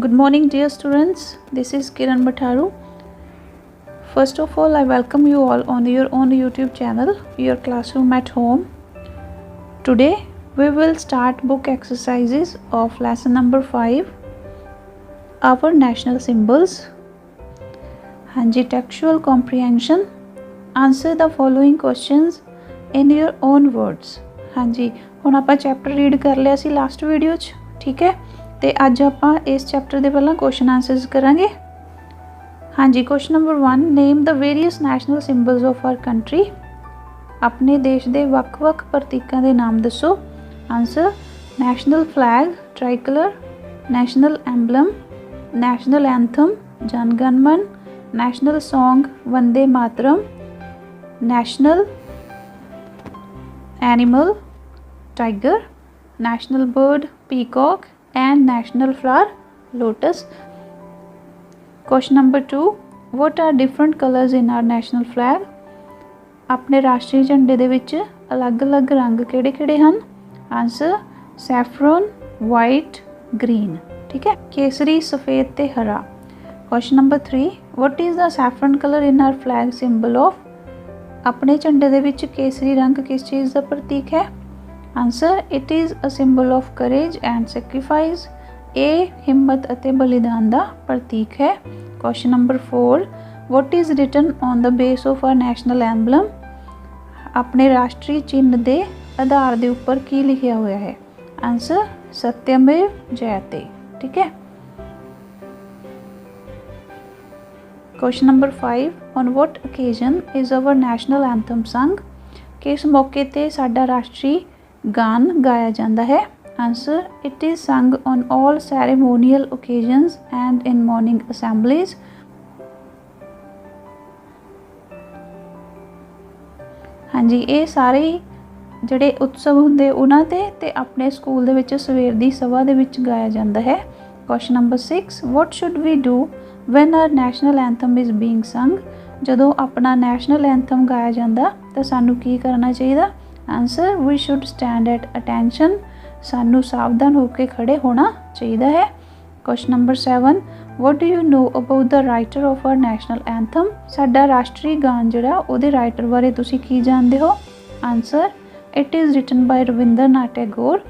Good morning, dear students. This is Kiran Bhattaru. First of all, I welcome you all on your own YouTube channel, Your Classroom at Home. Today, we will start book exercises of lesson number 5, Our National Symbols. Hanji, textual comprehension. Answer the following questions in your own words. ਹਾਂਜੀ ਹੁਣ ਆਪਾਂ chapter read ਕਰ ਲਿਆ ਸੀ last video 'ਚ, ਠੀਕ ਹੈ। ਤੇ ਅੱਜ ਆਪਾਂ ਇਸ ਚੈਪਟਰ ਦੇ ਪਹਿਲਾਂ ਕੁਐਸਚਨ ਆਨਸਰਸ ਕਰਾਂਗੇ। ਹਾਂਜੀ, question number 1, name the various national symbols of our country. ਆਪਣੇ ਦੇਸ਼ ਦੇ ਵੱਖ-ਵੱਖ ਪ੍ਰਤੀਕਾਂ ਦੇ ਨਾਮ ਦੱਸੋ। Answer, national flag tricolour, national emblem, national anthem Jana Gana Mana, national song Vande Mataram, national animal tiger, national bird peacock and national flower lotus. Question number 2, what are different colors in our national flag? अपने राष्ट्रीय झंडे दे विच अलग अलग रंग किहड़े किहड़े हन। आंसर, सैफरन, वाइट, ग्रीन, ठीक है। केसरी, सफ़ेद ते हरा। Question number 3, what is the saffron color in our flag symbol of? अपने झंडे दे विच केसरी रंग किस चीज़ का प्रतीक है। Answer, it is a symbol of courage and sacrifice. ये हिम्मत अते बलिदान का प्रतीक है। Question number 4, what is written on the base of our national emblem? अपने राष्ट्रीय चिन्ह के आधार के उपर की लिखा हुआ है। आंसर, सत्यमेव जयते, ठीक है। Question number 5, on what occasion is our national anthem संग? किस मौके ते साडा राष्ट्रीय गान गाया जाता है। Answer, it is sung on all ceremonial occasions and in morning assemblies. हाँ जी, ये सारे ਜਿਹੜੇ उत्सव ਹੁੰਦੇ ਉਹਨਾਂ ਤੇ ਆਪਣੇ ਸਕੂਲ ਦੇ ਵਿੱਚ ਸਵੇਰ ਦੀ ਸਭਾ ਦੇ ਵਿੱਚ ਗਾਇਆ ਜਾਂਦਾ ਹੈ। Question number 6, what should we do when our national anthem is being sung? ਜਦੋਂ ਆਪਣਾ ਨੈਸ਼ਨਲ ਐਂਥਮ ਗਾਇਆ ਜਾਂਦਾ ਤਾਂ ਸਾਨੂੰ ਕੀ ਕਰਨਾ ਚਾਹੀਦਾ। Answer, we should stand at attention। ਸਾਨੂੰ ਸਾਵਧਾਨ ਹੋ ਕੇ ਖੜੇ ਹੋਣਾ ਚਾਹੀਦਾ ਹੈ। Question number 7, what do you know about the writer of our national anthem? ਸਾਡਾ ਰਾਸ਼ਟਰੀ ਗਾਨ ਜਿਹੜਾ ਉਹਦੇ ਰਾਈਟਰ ਬਾਰੇ ਤੁਸੀਂ ਕੀ ਜਾਣਦੇ ਹੋ। Answer, it is written by Rabindranath Tagore।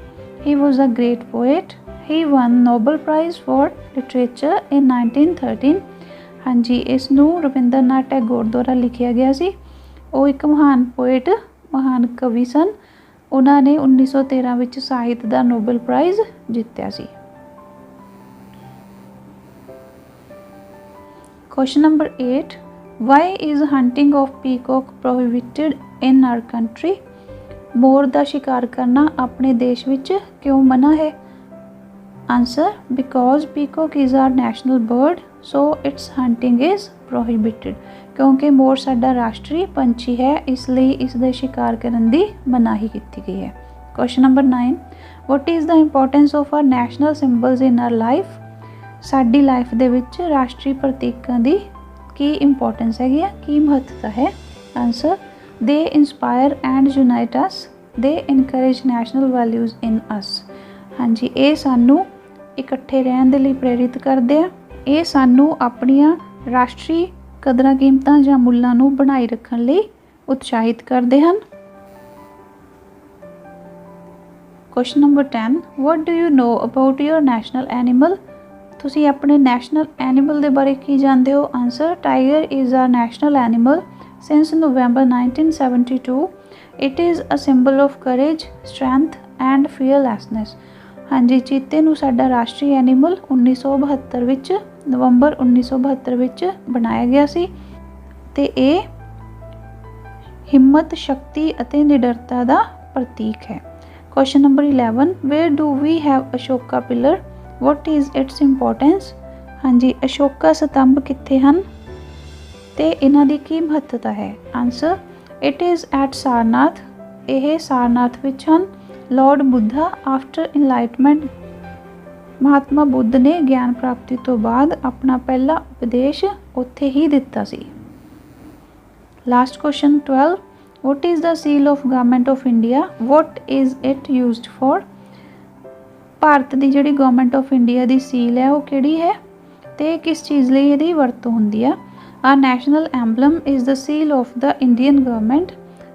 he was a great poet। he won Nobel Prize for Literature in 1913। हाँ जी, इसनूं रविंद्रनाथ टैगोर द्वारा लिखिया गया सी। वो एक महान पोएट, महान कवि सन। उन्होंने 1913 विच ਸਾਹਿਤ ਦਾ नोबल प्राइज़ जित्या सी। Question number 8, why is hunting of peacock prohibited in our country? मोर ਦਾ शिकार करना अपने देश विच क्यों मना है। Answer, because peacock is our national bird so its hunting is prohibited. क्योंकि मोर साडा राष्ट्रीय पंछी है, इसलिए इसका शिकार करने की मनाही की गई है। Question number 9, what is the importance of our national symbols in our life? साडी लाइफ दे विच राष्ट्रीय प्रतीकों की की इंपोर्टेंस हैगी है, की महत्वता है। Answer, they inspire and unite us. They encourage national values in us. हाँ जी, ये सानू इकट्ठे रहन दे लई प्रेरित करते हैं। ये सानू अपनियां राष्ट्रीय कदरां कीमतां जां मुल्लां नू बनाए रखण लई उत्साहित करते हैं। Question number 10, what do you know about your national animal? तुसी अपने नैशनल एनिमल दे बारे की जानते हो। Answer, tiger is our national animal since November 1972। It is a symbol of courage, strength and fearlessness. हाँ जी, चीते नू साडा राष्ट्रीय एनीमल 1972 विच नवंबर 1972 विच बनाया गया सी ते ये हिम्मत, शक्ति अते निडरता का प्रतीक है। Question number 11, where do we have Ashoka pillar? What is its importance? हाँ जी, अशोका स्तंभ कित्थे हन ते इन्हां दी की महत्वता है। Answer, it is at Sarnath. यह सारनाथ विच हन। Lord Buddha after enlightenment, Mahatma Buddha ने ज्ञान प्राप्ति तो बाद अपना पहला उपदेश उत्थे ही दिता सी। Last question 12, what is the seal of government of India? What is it used for? ਭਾਰਤ ਦੀ ਜਿਹੜੀ ਗਵਰਨਮੈਂਟ ਆਫ ਇੰਡੀਆ ਦੀ ਸੀਲ ਹੈ ਉਹ ਕਿਹੜੀ ਹੈ ਤੇ ਕਿਸ ਚੀਜ਼ ਲਈ ਇਹਦੀ ਵਰਤੋਂ ਹੁੰਦੀ ਆ। Our national emblem is the seal of the Indian government.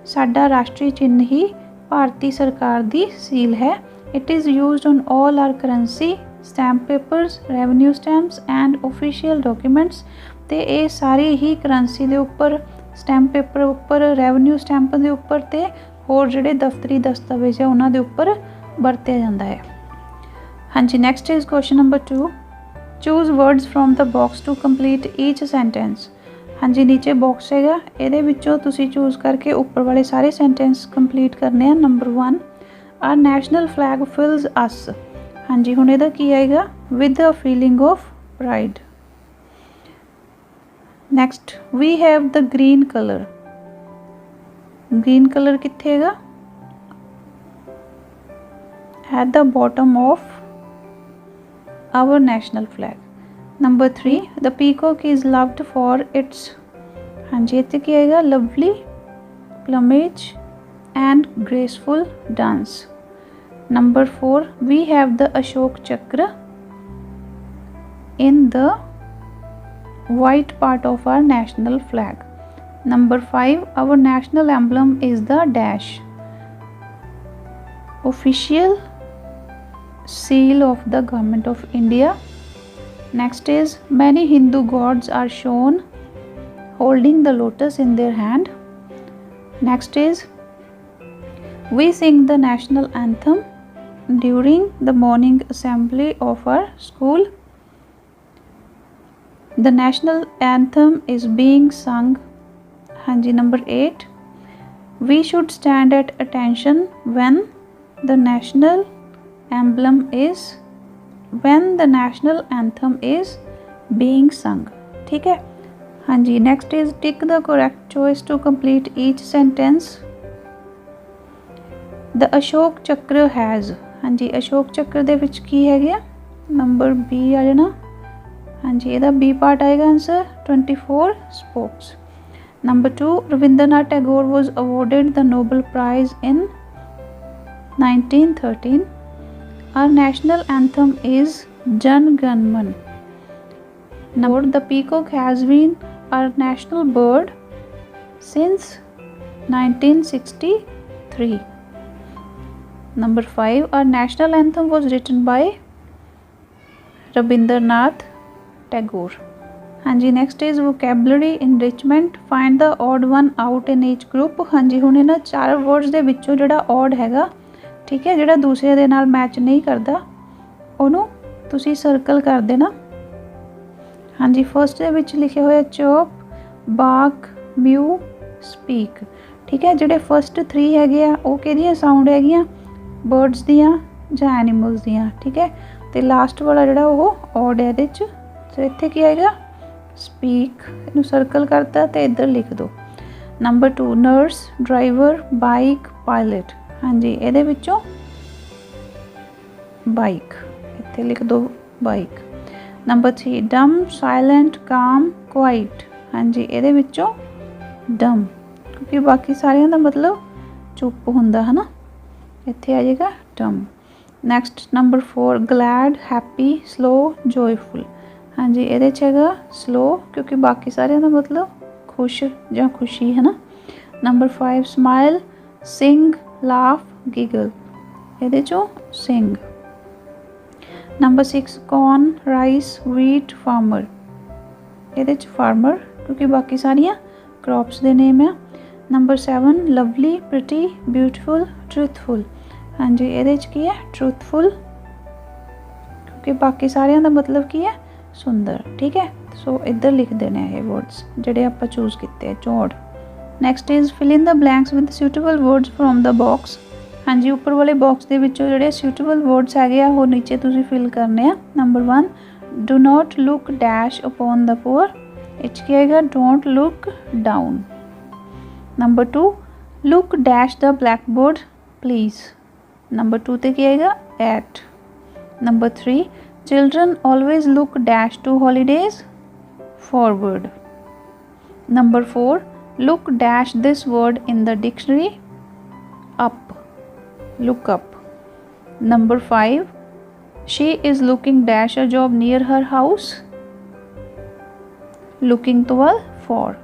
ਸਾਡਾ ਰਾਸ਼ਟਰੀ ਚਿੰਨ੍ਹ ਹੀ ਭਾਰਤੀ ਸਰਕਾਰ ਦੀ ਸੀਲ ਹੈ। It is used on all our currency, stamp papers, revenue stamps and official documents. ਤੇ ਇਹ ਸਾਰੀ ਹੀ ਕਰੰਸੀ ਦੇ ਉੱਪਰ, ਸਟੈਂਪ ਪੇਪਰ ਉੱਪਰ, ਰੈਵਨਿਊ ਸਟੈਂਪ ਦੇ ਉੱਪਰ ਤੇ ਹੋਰ ਜਿਹੜੇ ਦਫ਼ਤਰੀ ਦਸਤਾਵੇਜ਼ ਹੈ ਉਹਨਾਂ ਦੇ ਉੱਪਰ ਵਰਤਿਆ ਜਾਂਦਾ ਹੈ। ਹਾਂਜੀ, next is question number 2, choose words from the box to complete each sentence. ਹਾਂਜੀ, ਨੀਚੇ ਬਾਕਸ ਹੈਗਾ, ਇਹਦੇ ਵਿੱਚੋਂ ਤੁਸੀਂ ਚੂਜ਼ ਕਰਕੇ ਉੱਪਰ ਵਾਲੇ ਸਾਰੇ ਸੈਂਟੈਂਸ ਕੰਪਲੀਟ ਕਰਨੇ ਆ। Number 1, our national flag fills us. ਹਾਂਜੀ, ਹੁਣ ਇਹਦਾ ਕੀ ਆਏਗਾ, with a feeling of pride. Next, we have the green colour. Green colour ਕਿੱਥੇ ਹੈਗਾ, at the bottom of our national flag. Number 3, the peacock is loved for its, ਹਾਂਜੀ ਇੱਥੇ ਕੀ ਆਏਗਾ, lovely plumage and graceful dance. Number 4, we have the Ashok Chakra in the white part of our national flag. Number 5, our national emblem is the dash, official seal of the government of India. Next is, many Hindu gods are shown holding the lotus in their hand. Next is, we sing the national anthem during the morning assembly of our school. The national anthem is being sung. Hanji, number 8, we should stand at attention when the national anthem is being sung. ठीक है। हाँ जी, next is tick the correct choice to complete each sentence. The Ashok Chakra has, हाँ जी अशोक चक्र ਦੇ ਵਿੱਚ ਕੀ ਹੈ ਗਿਆ, number B ਆ ਜਾਣਾ। हाँ जी, ਇਹਦਾ B part ਆਏਗਾ answer, 24 spokes. Number 2, Rabindranath Tagore was awarded the Nobel Prize in 1913. Our national anthem is Jan Gan Man. Number, the peacock has been our national bird since 1963. Number 5, our national anthem was written by Rabindranath Tagore. हाँ जी, next is vocabulary enrichment, find the odd one out in each group. हाँ जी, ਹੁਣ ਇਹਨਾਂ 4 words ਦੇ ਵਿੱਚੋਂ ਜਿਹੜਾ odd ਹੈਗਾ, ठीक है, ਜਿਹੜਾ ਦੂਸਰੇ ਦੇ ਨਾਲ ਮੈਚ ਨਹੀਂ ਕਰਦਾ ਉਹਨੂੰ ਤੁਸੀਂ ਸਰਕਲ ਕਰ ਦੇਣਾ। हाँ जी, फर्स्ट ਦੇ ਵਿੱਚ ਲਿਖੇ ਹੋਏ ਚੌਪ, ਬਾਕ, ਮਿਊ, ਸਪੀਕ। ठीक है, ਜਿਹੜੇ फर्स्ट 3 ਹੈਗੇ ਆ ਉਹ ਕਿਹਦੀਆਂ ਸਾਊਂਡ ਹੈਗੀਆਂ, ਬਰਡਸ ਦੀਆਂ ਜਾਂ ਐਨੀਮਲਸ ਦੀਆਂ। ठीक है, ਤੇ ਲਾਸਟ ਵਾਲਾ ਜਿਹੜਾ ਉਹ ऑड ਹੈ ਇਹਦੇ 'ਚ। ਸੋ ਇੱਥੇ ਕੀ ਆਏਗਾ, ਸਪੀਕ, ਇਹਨੂੰ ਸਰਕਲ ਕਰਤਾ ਤੇ ਇੱਧਰ ਲਿਖ ਦਿਓ। Number 2, nurse, driver, bike, pilot. ਹਾਂਜੀ, ਇਹਦੇ ਵਿੱਚੋਂ ਬਾਈਕ, ਇੱਥੇ ਲਿਖ ਦਿਓ ਬਾਈਕ। ਨੰਬਰ 3, ਡਮ, ਸਾਇਲੈਂਟ, ਕਾਮ, ਕੁਆਇਟ। ਹਾਂਜੀ, ਇਹਦੇ ਵਿੱਚੋਂ ਡਮ, ਕਿਉਂਕਿ ਬਾਕੀ ਸਾਰਿਆਂ ਦਾ ਮਤਲਬ ਚੁੱਪ ਹੁੰਦਾ ਹੈ ਨਾ, ਇੱਥੇ ਆ ਜਾਏਗਾ ਡਮ। ਨੈਕਸਟ ਨੰਬਰ 4, ਗਲੈਡ, ਹੈਪੀ, ਸਲੋ, ਜੋਇਫੁਲ। हाँ जी, ਇਹਦੇ 'ਚ ਹੈਗਾ ਸਲੋ, ਕਿਉਂਕਿ ਬਾਕੀ ਸਾਰਿਆਂ ਦਾ ਮਤਲਬ ਖੁਸ਼ ਜਾਂ ਖੁਸ਼ੀ ਹੈ ਨਾ। Number 5, smile, sing, laugh, giggle. ਇਹਦੇ 'ਚੋਂ sing. Number 6, corn, rice, wheat, farmer. ਇਹਦੇ 'ਚ ਫਾਰਮਰ, ਕਿਉਂਕਿ ਬਾਕੀ ਸਾਰੀਆਂ ਕ੍ਰੌਪਸ ਦੇ ਨੇਮ ਆ। Number 7, lovely, pretty, beautiful, truthful. ਹਾਂਜੀ, ਇਹਦੇ 'ਚ ਕੀ ਹੈ, ਟਰੂਥਫੁਲ, ਕਿਉਂਕਿ ਬਾਕੀ ਸਾਰਿਆਂ ਦਾ ਮਤਲਬ ਕੀ ਹੈ, ਸੁੰਦਰ। ठीक है, सो इधर लिख देने ये वर्ड्स ਜਿਹੜੇ ਆਪਾਂ ਚੂਜ਼ ਕੀਤੇ 4। Next is fill in the blanks with suitable words from the box. ਹਾਂਜੀ, ਉੱਪਰ ਵਾਲੇ ਬਾਕਸ ਦੇ ਵਿੱਚੋਂ ਜਿਹੜੇ ਸੁਟੇਬਲ ਵਰਡਸ ਹੈਗੇ ਆ ਉਹ ਨੀਚੇ ਤੁਸੀਂ ਫਿਲ ਕਰਨੇ ਆ। Number 1, do not look dash upon the poor. ਇਹ 'ਚ ਕੀ ਆਏਗਾ, don't look down. Number 2, look dash the black board please. Number 2 ਤੇ ਕੀ ਆਏਗਾ, at. Number 3, children always look dash to holidays, forward. Number 4, look dash this word in the dictionary, up, look up. Number 5, she is looking dash a job near her house, looking ਤੋਂ ਬਾਅਦ for।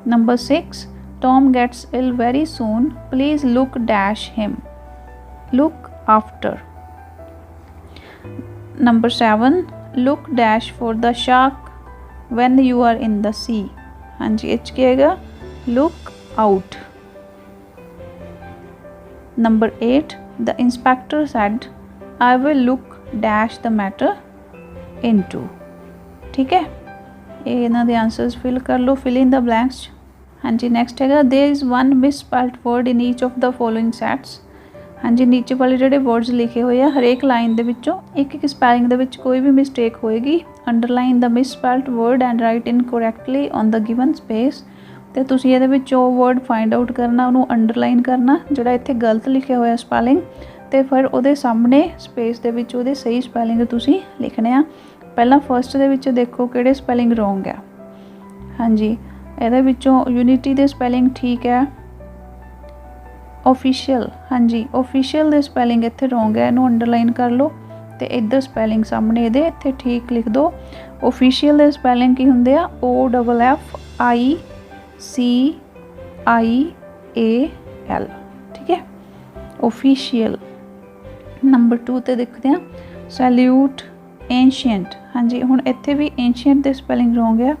Number 6, Tom gets ill very soon, please look dash him, look after। Number 7, look dash for the shark when you are in the sea। हाँ जी, H क्या आएगा, look out। Number 8, the inspector said I will look dash the matter into। ठीक है, ये इन्हां दे answers fill कर लो, fill in the blanks. हाँ जी, नैक्सट हैगा there is one misspelled word in each of the following sets. हाँ जी, नीचे वाले ਜਿਹੜੇ वर्ड्स लिखे हुए हैं हरेक लाइन ਦੇ ਵਿੱਚੋਂ ਇੱਕ ਇੱਕ ਸਪੈਲਿੰਗ ਦੇ ਵਿੱਚ ਕੋਈ ਵੀ ਮਿਸਟੇਕ ਹੋਏਗੀ, underline the misspelled word and write in correctly on the given space. ਤੇ ਤੁਸੀਂ ਇਹਦੇ ਵਿੱਚੋਂ ਵਰਡ ਫਾਈਂਡ ਆਊਟ ਕਰਨਾ, ਉਹਨੂੰ ਅੰਡਰਲਾਈਨ ਕਰਨਾ ਜਿਹੜਾ ਇੱਥੇ ਗਲਤ ਲਿਖਿਆ ਹੋਇਆ ਸਪੈਲਿੰਗ, ਤੇ ਫਿਰ ਉਹਦੇ ਸਾਹਮਣੇ ਸਪੇਸ ਦੇ ਵਿੱਚ ਉਹਦੇ ਸਹੀ ਸਪੈਲਿੰਗ ਤੁਸੀਂ ਲਿਖਣੇ ਆ। ਪਹਿਲਾਂ ਫਸਟ ਦੇ ਵਿੱਚ ਦੇਖੋ ਕਿਹੜੇ ਸਪੈਲਿੰਗ ਰੋਂਗ ਆ। ਹਾਂਜੀ, ਇਹਦੇ ਵਿੱਚੋਂ ਯੂਨਿਟੀ ਦੇ ਸਪੈਲਿੰਗ ਠੀਕ ਹੈ, ऑफिशियल, हाँ जी ऑफिशियल ਦੇ ਸਪੈਲਿੰਗ ਇੱਥੇ ਰੋਂਗ ਹੈ, ਇਹਨੂੰ ਅੰਡਰਲਾਈਨ ਕਰ ਲਓ ਤੇ ਇੱਧਰ ਸਪੈਲਿੰਗ ਸਾਹਮਣੇ ਇਹਦੇ ਇੱਥੇ ਠੀਕ ਲਿਖ ਦਿਓ। ऑफिशियल ਦੇ ਸਪੈਲਿੰਗ ਕੀ ਹੁੰਦੇ ਆ, OFFICIAL, ਠੀਕ ਹੈ ऑफिशियल। ਨੰਬਰ 2 ਤੇ ਦੇਖਦੇ ਹਾਂ ਸੈल्यूट एंशिएंट। हाँ जी, ਹੁਣ ਇੱਥੇ ਵੀ एंशिएंट ਦੇ ਸਪੈਲਿੰਗ ਰੋਂਗ ਆ,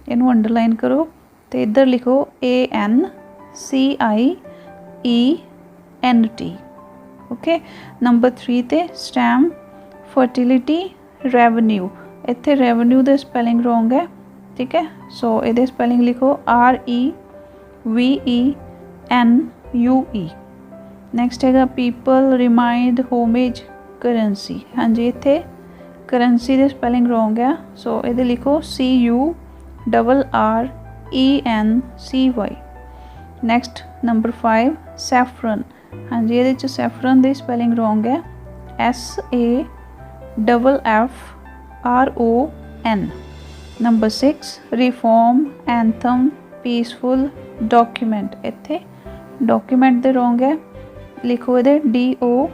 ਇਹਨੂੰ ਅੰਡਰਲਾइन करो तो इधर लिखो ANCIENT। ओके, नंबर 3 ते स्टैम फर्टिलिटी रेवन्यू, इत्थे रेवन्यू दे स्पैलिंग रॉन्ग है, ठीक है। सो ये स्पैलिंग लिखो REVENUE। नैक्सट हैगा पीपल रिमाइंड होमेज करेंसी। हाँ जी, इत्थे करेंसी दे स्पैलिंग रॉन्ग है, सो ये लिखो CURRENCY। Next number 5 saffron. हाँ जी, ये सैफरन की स्पैलिंग रॉन्ग है, SAFFRON। Number 6 reform anthem peaceful document, इत्थे डॉक्यूमेंट दे रॉन्ग है, लिखो ये DOCUMENT।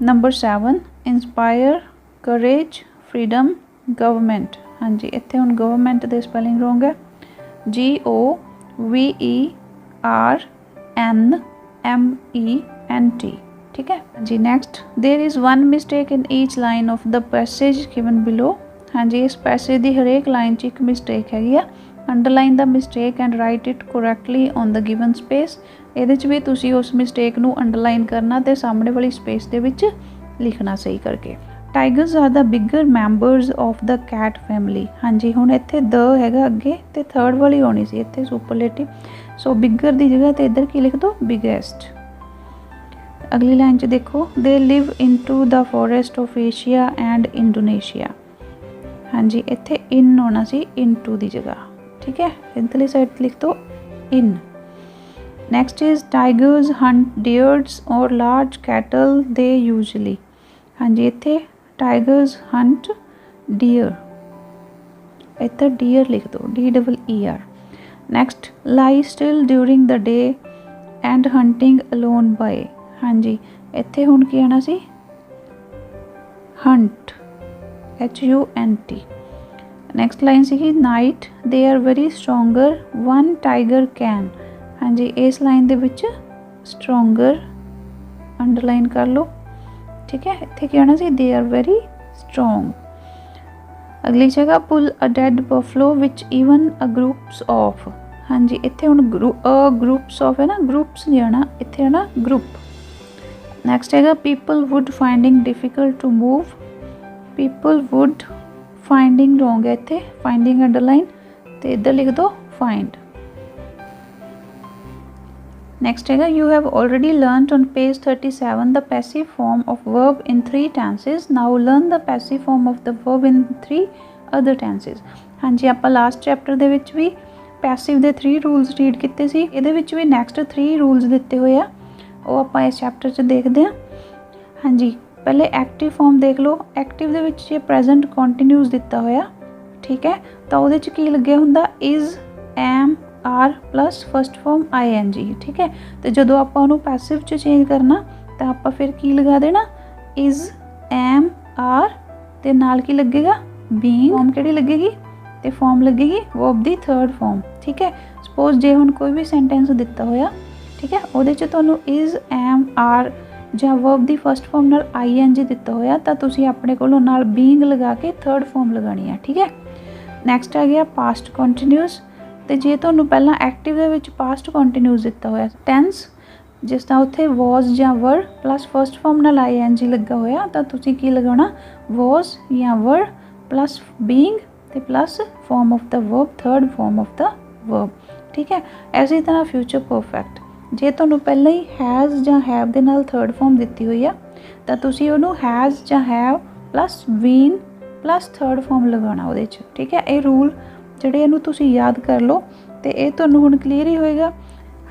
Number 7 inspire courage freedom government. हाँ जी, इत्थे हुण गवर्नमेंट दे स्पैलिंग रॉन्ग है, GOVERNMENT, ठीक है जी। Next there is one mistake in each line of the passage given below. हाँ जी, इस पैसेज की हरेक लाइन च एक मिस्टेक हैगी आ, underline the mistake and write it correctly on the given space. ਇਹਦੇ 'ਚ ਵੀ ਤੁਸੀਂ ਉਸ ਮਿਸਟੇਕ ਨੂੰ ਅੰਡਰਲਾइन करना ਤੇ ਸਾਹਮਣੇ ਵਾਲੀ ਸਪੇਸ ਦੇ ਵਿੱਚ ਲਿਖਣਾ ਸਹੀ ਕਰਕੇ। Tigers are the bigger members of the cat family. हाँ जी, हुण इत्थे द हैगा अगे ते थर्ड वाली होनी सी इत्थे सुपरलेटिव, सो बिगर की जगह ते इधर की लिख दो बिगेस्ट। अगली लाइन च देखो they live into the forest of Asia and Indonesia. हाँ जी, इत्थे इन होना सी इनटू की जगह, ठीक है, इधरली साइड लिख दो इन। Next is tigers hunt deers और लार्ज कैटल दे यूजली। हाँ जी, इत्थे टाइगर्स हंट डियर, इधर डियर लिख दो DEER। Next lie still during the day and hunting alone by. हाँ जी, इत्थे हुण की आना सी हंट HUNT। नैक्सट लाइन सी night they are very stronger one tiger can. हाँ जी, इस लाइन दे विच स्ट्रोंगर अंडरलाइन कर लो, ठीक है, इत्थे क्या आना सी दे आर वेरी स्ट्रोंग। अगली जगह pull a dead buffalo which even a groups of. हाँ जी, इत्थे हुण ग्रुप्स ऑफ है ना, ग्रुप्स नहीं आना, इत्थे आना ग्रुप। नैक्सट हैगा people would finding difficult to move, people would finding wrong है, इत्थे फाइंडिंग अंडरलाइन ते इधर लिख दो फाइंड। नेक्स्ट हैगा you have already learned on page 37 the passive form of verb in 3 tenses, now learn the passive form of the verb in 3 other tenses. हाँ जी, आप लास्ट चैप्टर दे विच भी पैसिव दे 3 rules read किए सी, इहदे विच भी next 3 rules दिते हुए आ, वो आपां इस चैप्टर च देखते हैं। हाँ जी, पहले एक्टिव फॉर्म देख लो, एक्टिव दे विच जे प्रेजेंट कॉन्टीन्यूस दिता होया, ठीक है, तो उहदे च की लग्गिया हुंदा is am are plus first form ING, ठीक है। तो जो आप पैसिव च चेंज करना तो आप फिर की लगा देना इज़, एम, आर ते नाल की लगेगा बीइंग, फॉर्म किहड़ी लगेगी तो फॉर्म लगेगी वर्ब दी थर्ड फॉर्म, ठीक है। सपोज जे हुण कोई भी सेंटेंस दिता होया, ठीक है, उहदे च तुहानूं इज़, एम, आर ਜਾਂ वर्ब ਦੀ फस्ट फॉर्म नाल ING ਦਿੱਤਾ ਹੋਇਆ ਤਾਂ ਤੁਸੀਂ ਆਪਣੇ ਕੋਲੋਂ ਨਾਲ ਬੀइंग ਲਗਾ ਕੇ ਥਰਡ ਫॉर्म ਲਗਾਣੀ ਹੈ, ਠੀਕ ਹੈ। ਨੈਕਸਟ ਆ ਗਿਆ ਪਾਸਟ ਕੰਟੀਨਿਊਸ। ਤੇ ਜੇ ਤੁਹਾਨੂੰ ਪਹਿਲਾਂ ਐਕਟਿਵ ਦੇ ਵਿੱਚ ਪਾਸਟ ਕੰਟੀਨਿਊਸ ਦਿੱਤਾ ਹੋਇਆ ਟੈਂਸ, ਜਿਸ ਤਰ੍ਹਾਂ ਉੱਥੇ ਵਾਸ ਜਾਂ ਵਰ ਪਲੱਸ ਫਸਟ ਫॉर्म ਨਾਲ ING ਲੱਗਾ ਹੋਇਆ ਤਾਂ ਤੁਸੀਂ ਕੀ ਲਗਾਉਣਾ ਵਾਸ ਜਾਂ ਵਰ ਪਲੱਸ ਬੀइंग ਤੇ plus form of the verb, third form of the verb, ਠੀਕ ਹੈ। ਇਸੇ ਤਰ੍ਹਾਂ ਫਿਊਚਰ ਪਰਫੈਕਟ, ਜੇ ਤੁਹਾਨੂੰ ਪਹਿਲਾਂ ਹੀ ਹੈਜ਼ ਜਾਂ ਹੈਵ ਦੇ ਨਾਲ ਥਰਡ ਫॉर्म ਦਿੱਤੀ ਹੋਈ ਆ ਤਾਂ ਤੁਸੀਂ ਉਹਨੂੰ ਹੈਜ਼ ਜਾਂ have plus been plus third form ਲਗਾਉਣਾ ਉਹਦੇ 'ਚ, ਠੀਕ ਹੈ। ਇਹ ਰੂਲ ਜਿਹੜੇ ਇਹਨੂੰ ਤੁਸੀਂ ਯਾਦ ਕਰ ਲਓ ਤੇ ਇਹ ਤੁਹਾਨੂੰ ਹੁਣ ਕਲੀਅਰ ਹੀ ਹੋਏਗਾ।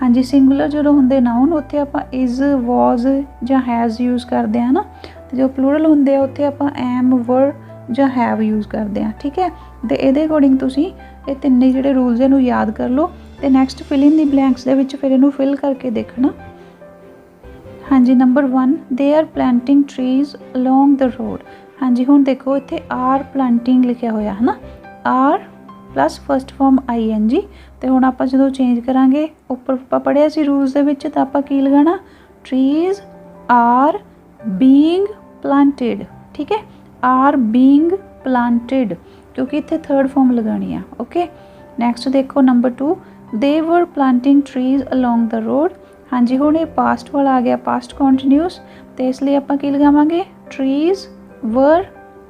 ਹਾਂਜੀ, ਸਿੰਗੂਲਰ ਜਦੋਂ ਹੁੰਦੇ ਨਾउन ਉੱਥੇ ਆਪਾਂ ਇਜ਼, ਵਾਜ਼ ਜਾਂ ਹੈਜ਼ ਯੂਜ਼ ਕਰਦੇ ਹਾਂ ਨਾ, ਤੇ ਜੋ ਪਲੂਰਲ ਹੁੰਦੇ ਆ ਉੱਥੇ ਆਪਾਂ ਐਮ, ਵਰ ਜਾਂ ਹੈਵ ਯੂਜ਼ ਕਰਦੇ ਹਾਂ, ਠੀਕ ਹੈ। ਤੇ ਇਹਦੇ ਅਕੋਰਡਿੰਗ ਤੁਸੀਂ ਇਹ ਤਿੰਨੇ ਜਿਹੜੇ ਰੂਲਸ ਇਹਨੂੰ ਯਾਦ ਕਰ ਲਓ ਤੇ ਨੈਕਸਟ ਫਿਲ ਇਨ ਦੀ ਬਲੈਂਕਸ ਦੇ ਵਿੱਚ ਫਿਰ ਇਹਨੂੰ ਫਿਲ ਕਰਕੇ ਦੇਖਣਾ। ਹਾਂਜੀ, number 1 they are planting trees along the road. ਹਾਂਜੀ, ਹੁਣ ਦੇਖੋ ਇੱਥੇ ਆਰ ਪਲਾਂਟਿੰਗ ਲਿਖਿਆ ਹੋਇਆ ਹੈ ਨਾ, ਆਰ ਪਲੱਸ ਫਸਟ ਫॉर्म ING। ਤੇ ਹੁਣ ਆਪਾਂ ਜਦੋਂ ਚੇਂਜ ਕਰਾਂਗੇ ਉੱਪਰ ਆਪਾਂ ਪੜ੍ਹਿਆ ਸੀ ਰੂਲਸ ਦੇ ਵਿੱਚ ਤਾਂ ਆਪਾਂ ਕੀ ਲਗਾਉਣਾ ਟਰੀਜ਼ ਆਰ ਬੀइंग ਪਲਾਂਟਿਡ, ਠੀਕ ਹੈ, ਆਰ ਬੀइंग ਪਲਾਂਟਿਡ ਕਿਉਂਕਿ ਇੱਥੇ ਥਰਡ ਫॉर्म ਲਗਾਉਣੀ ਆ, ਓਕੇ। ਨੈਕਸਟ ਦੇਖੋ ਨੰਬਰ 2 ਦੇ ਵਰ planting trees along the road. ਹਾਂਜੀ, ਹੁਣ ਇਹ ਪਾਸਟ ਵਾਲਾ ਆ ਗਿਆ, ਪਾਸਟ ਕੰਟੀਨਿਊਸ, ਤੇ ਇਸ ਲਈ ਆਪਾਂ ਕੀ ਲਗਾਵਾਂਗੇ ਟਰੀਜ਼ ਵਰ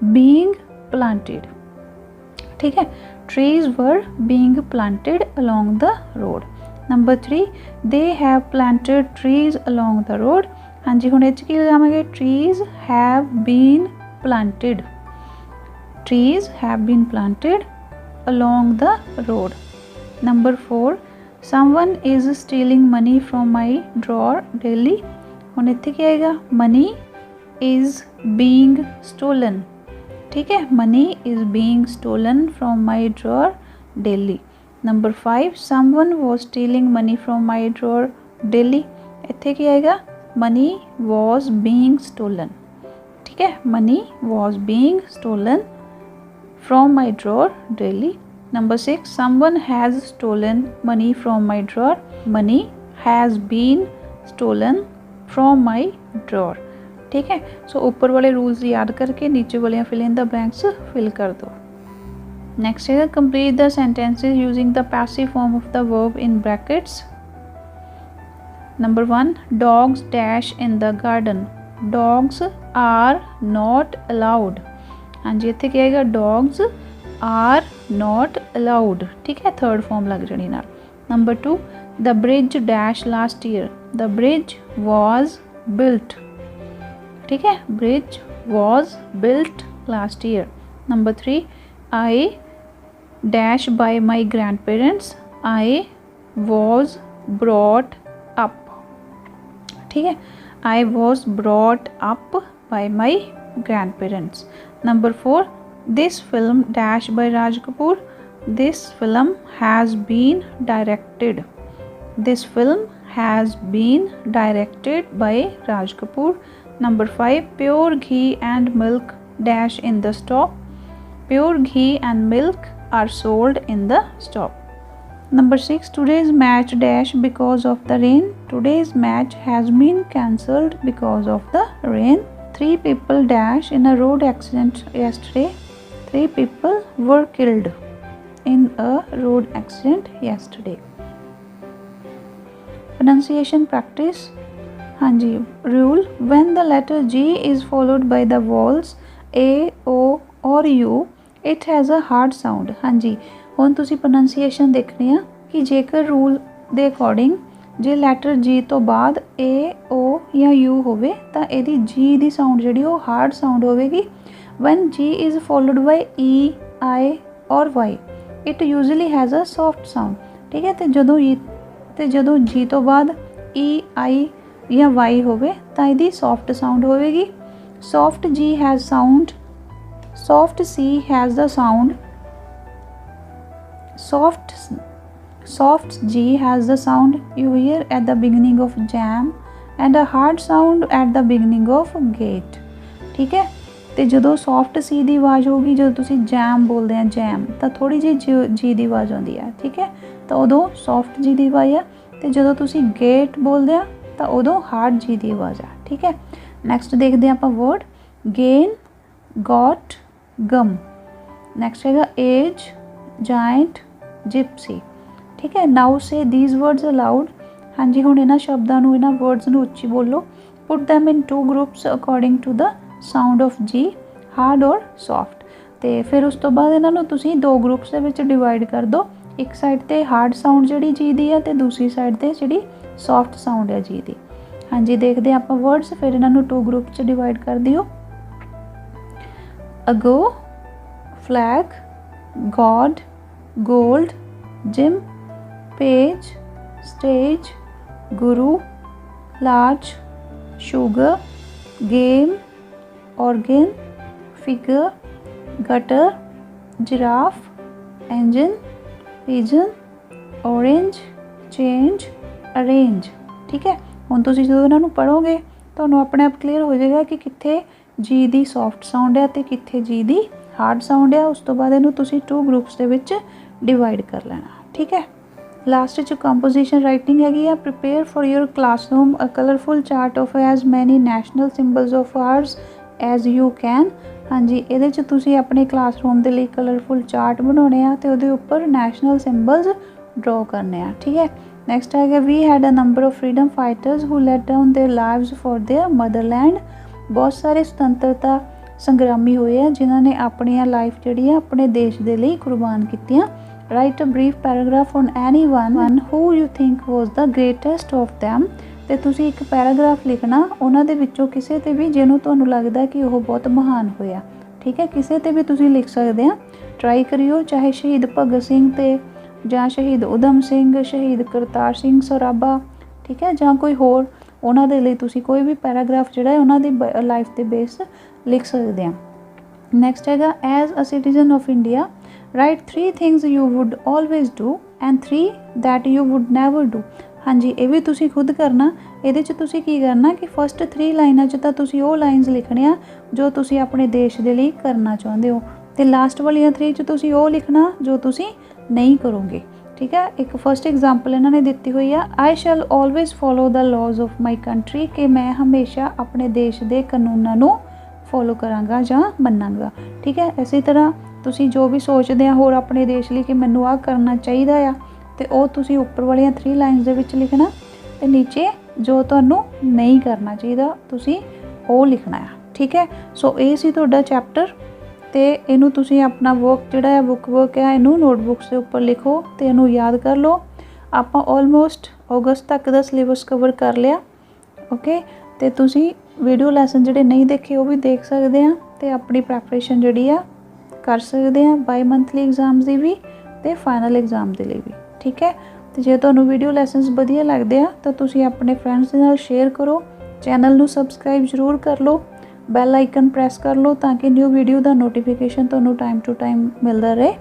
ਬੀइंग ਪਲਾਂਟਿਡ, ਠੀਕ ਹੈ, trees were being planted along the road. Number 3 they have planted trees along the road. ਹਾਂਜੀ, ਹੁਣ ਇਹ 'ਚ ਕੀ ਲਗਾਵਾਂਗੇ trees have been planted, trees have been planted along the road. Number 4 someone is stealing money from my drawer daily. ਹੁਣ ਇੱਥੇ ਕੀ ਆਏਗਾ money is being stolen, ठीक है, money is being stolen from my drawer daily. Number 5 someone was stealing money from my drawer daily. ਇੱਥੇ ਕੀ ਆਏਗਾ money was being stolen, ठीक है, money was being stolen from my drawer daily. Number 6 someone has stolen money from my drawer. Money has been stolen from my drawer, ठीक है। सो ऊपर वाले rules याद करके नीचे वाले fill in the blanks fill कर दो। नेक्स्ट है complete the sentences using the passive form of the verb in brackets. Number 1 dogs dash in the garden. Dogs are not allowed. हाँ जी, इत्थे क्या आएगा डॉग्स आर नॉट अलाउड, ठीक है, थर्ड फॉर्म लग जानी नाल। Number 2 the bridge dash last year. The bridge was built, ठीक है, bridge was built last year. Number 3 I dash by my grand parents. I was brought up, ठीक है, I was brought up by my grand parents. Number 4 this film dash by Raj Kapoor. This film has been directed. This film has been directed by Raj Kapoor. Number 5 pure ghee and milk dash in the stop. Pure ghee and milk are sold in the stop. Number 6 today's match dash because of the rain. Today's match has been cancelled because of the rain. 3 people dash in a road accident yesterday. 3 people were killed in a road accident yesterday. Pronunciation practice. हाँ जी, rule when the letter G is followed by the vowels A, O or U it has a hard sound. हाँ जी, ਹੁਣ ਤੁਸੀਂ pronunciation ਦੇਖਣੀ ਆ ਕਿ ਜੇਕਰ rule ਦੇ ਅਕੋਰਡਿੰਗ ਜੇ ਲੈਟਰ ਜੀ ਤੋਂ ਬਾਅਦ ਏ ਓ ਜਾਂ ਯੂ ਹੋਵੇ ਤਾਂ ਇਹਦੀ ਜੀ ਦੀ ਸਾਊਂਡ ਜਿਹੜੀ ਉਹ ਹਾਰਡ ਸਾਊਂਡ ਹੋਵੇਗੀ। When G is followed by E, I or Y it usually has a soft sound, ਠੀਕ ਹੈ। ਤੇ ਜਦੋਂ ਜੀ ਤੋਂ ਬਾਅਦ ਈ, ਆਈ ਜਾਂ ਵਾਈ ਹੋਵੇ ਤਾਂ ਇਹਦੀ ਸੌਫਟ ਸਾਊਂਡ ਹੋਵੇਗੀ। ਸੌਫਟ ਜੀ has sound, soft C has the sound, soft soft G has the sound you hear at the beginning of jam and a hard sound at the beginning of gate। ठीक है, तो जो soft सी की आवाज़ होगी जो तुसी जैम बोलते हैं जैम तो थोड़ी जी जी की आवाज़ आती है। ठीक है, तो उदों सॉफ्ट जी की आवाज़ है, तो जो तुसी गेट बोलते हैं तो उदों हार्ड जी की आवाज़ है। ठीक है, नैक्सट देखते हैं आप वर्ड गेन गॉट गम। नैक्सट है एज जाइंट जिप्सी। ठीक है, नाउ से दीज वर्ड्स अलाउड। हाँ जी, हुण इन्हां शब्दां नूं इन्हां वर्ड्स नूं उच्ची बोलो। Put them in 2 groups according to the sound of G hard और सॉफ्ट। तो फिर उस तो बाद इन्हां नूं तुसीं 2 ग्रुप्स दे विच डिवाइड कर दो। एक साइड ते हार्ड साउंड जिहड़ी जी दी है ते दूसरी साइड ते जिहड़ी सॉफ्ट साउंड है जी दी। हाँ जी, देखते हैं आप वर्ड्स, फिर इन्हां नूं 2 ग्रुप च डिवाइड कर दिओ। Ago flag god gold gym page stage guru large sugar game organ figure gutter giraffe engine pigeon orange change arrange. ठीक है, हुण तुसीं जदों इन्हां नूं पढ़ोगे तुहानूं अपने आप क्लीयर हो जाएगा कि कित्थे जी दी सॉफ्ट साउंड है ते कित्थे जी दी हार्ड साउंड है। उस तो बाद इहनूं तुसीं 2 ग्रुप्स दे विच डिवाइड कर लेना। ठीक है, लास्ट च कंपोजिशन राइटिंग हैगी आ prepare for your classroom a colourful chart of as many national symbols of ours as you can. हाँ जी, ये तुसी अपने क्लासरूम के लिए कलरफुल चार्ट बनाने आ ते उहदे उपर नैशनल सिंबल्स ड्रॉ करने आ। ठीक है, नैक्सट है we had a number of freedom fighters who laid down their lives for their motherland. बहुत सारे स्वतंत्रता संग्रामी हुए हैं जिन्होंने अपनी लाइफ जी अपने देश के लिए कुर्बान कीतियां। Right a brief paragraph on any one who you think was the greatest of them. तो तुसी एक पैराग्राफ लिखना उन्होंने विचों किसी ते भी जिन्हों तुहानूं लगदा कि वह बहुत महान होया। ठीक है, किसी ते भी तुसी लिख सकते हैं, ट्राई करियो, चाहे शहीद भगत सिंह ते जां शहीद उधम सिंह शहीद करतार सिंह सराबा। ठीक है, जां कोई होर उन्हां दे लई तुसी कोई भी पैराग्राफ जिहड़ा है उन्हां दी लाइफ के बेस लिख सकते हैं। नैक्सट हैगा as a citizen of India write 3 things you would always do and 3 that you would never do. हाँ जी, ये भी तुसी खुद करना। ये तुसी की करना कि फस्ट 3 लाइनां च तां तुसी वो लाइन्स लिखणियां जो तुसी अपने देश के लिए करना चाहते हो, तो लास्ट वाली 3 च तुसी वो लिखना जो तुसी नहीं करोगे। ठीक है, एक फस्ट एग्जाम्पल इन्होंने दी हुई है I shall always follow the laws of my country कि मैं हमेशा अपने देश के कानूनों को फॉलो करांगा जां मन्नांगा। ठीक है, इसी तरह तुसी जो भी सोचते हैं होर अपने देश लिए कि मैनू आ करना चाहिए आ तो वह तुसी उपर वाली 3 लाइन्स दे विच लिखना, तो नीचे जो तुहानू नहीं करना चाहिए तुसी वो लिखना है। ठीक है, सो ये सी तुहाडा चैप्टर। तो इनू तुसी अपना वर्क जिहड़ा है बुक वर्क है इनू नोटबुक्स के उपर लिखो तो इनू याद कर लो। आपां ऑलमोस्ट अगस्त तक का सिलेबस कवर कर लिया। ओके, तो तुसी वीडियो लैसन जिहड़े नहीं देखे वो भी देख सकते हैं तो अपनी प्रैपरेशन जिहड़ी आ कर सकते हैं बाई मंथली एग्जाम्स की भी तो फाइनल एग्जाम के लिए भी। ठीक है, तो जे तुहानू वीडियो लैसनस वधिया लगते हैं तो तुसी अपने फ्रेंड्स के नाल शेयर करो, चैनल नू सबसक्राइब जरूर कर लो, बैल आइकन प्रेस कर लो ताकि न्यू वीडियो का नोटिफिकेशन तुहानू टाइम टू टाइम मिलता रहे।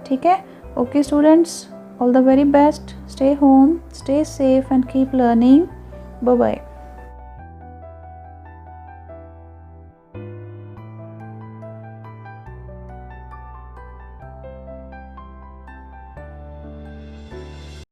ठीक है, okay students, all the very best, stay home, stay safe and keep learning, bye bye.